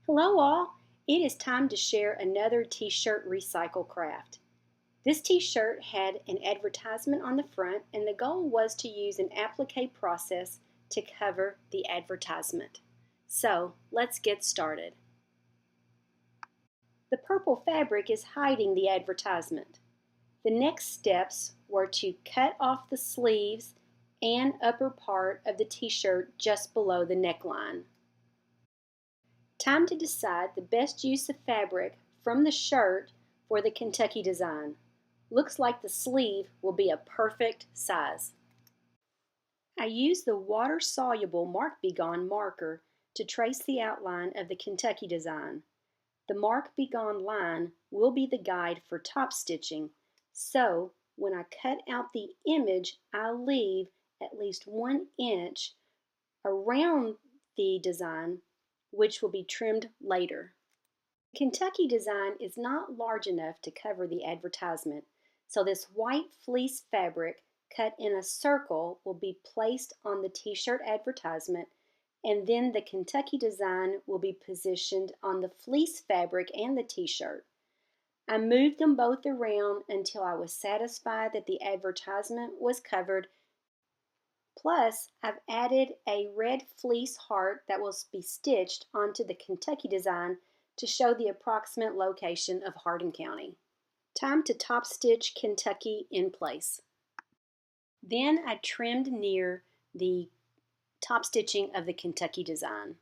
Hello all! It is time to share another t-shirt recycle craft. This t-shirt had an advertisement on the front and the goal was to use an applique process to cover the advertisement. So let's get started. The purple fabric is hiding the advertisement. The next steps were to cut off the sleeves and upper part of the t-shirt just below the neckline. Time to decide the best use of fabric from the shirt for the Kentucky design. Looks like the sleeve will be a perfect size. I used the water-soluble Mark Be Gone marker to trace the outline of the Kentucky design. The Mark Be Gone line will be the guide for top stitching, so when I cut out the image, I leave at least 1 inch around the design, which will be trimmed later. The Kentucky design is not large enough to cover the advertisement, so this white fleece fabric cut in a circle will be placed on the t-shirt advertisement, and then the Kentucky design will be positioned on the fleece fabric and the t-shirt. I moved them both around until I was satisfied that the advertisement was covered. Plus, I've added a red fleece heart that will be stitched onto the Kentucky design to show the approximate location of Hardin County. Time to top stitch Kentucky in place. Then I trimmed near the top stitching of the Kentucky design.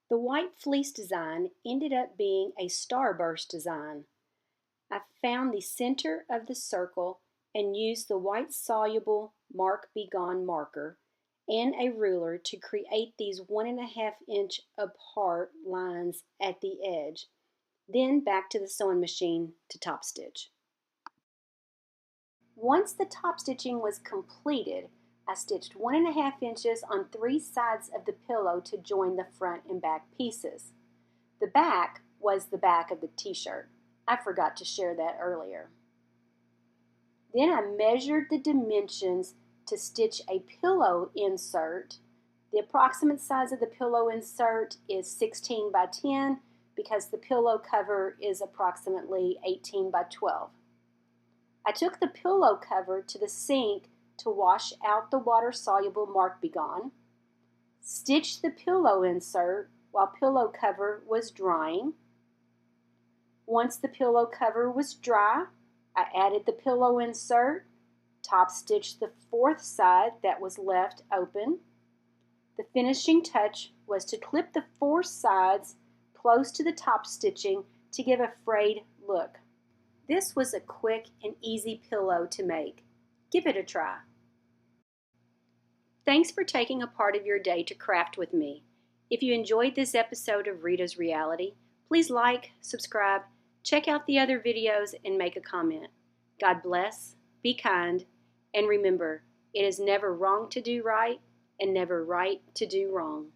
The white fleece design ended up being a starburst design. I found the center of the circle and used the white soluble Mark Be Gone marker and a ruler to create these 1.5 inch apart lines at the edge. Then back to the sewing machine to top stitch. Once the top stitching was completed, I stitched 1.5 inches on 3 sides of the pillow to join the front and back pieces. The back was the back of the t-shirt. I forgot to share that earlier. Then I measured the dimensions to stitch a pillow insert. The approximate size of the pillow insert is 16 by 10 because the pillow cover is approximately 18 by 12. I took the pillow cover to the sink to wash out the water-soluble Mark Be Gone, stitched the pillow insert while pillow cover was drying. Once the pillow cover was dry, I added the pillow insert, top stitched the 4th side that was left open. The finishing touch was to clip the 4 sides close to the top stitching to give a frayed look. This was a quick and easy pillow to make. Give it a try. Thanks for taking a part of your day to craft with me. If you enjoyed this episode of Rita's Reality, please like, subscribe, check out the other videos, and make a comment. God bless, be kind, and remember, it is never wrong to do right and never right to do wrong.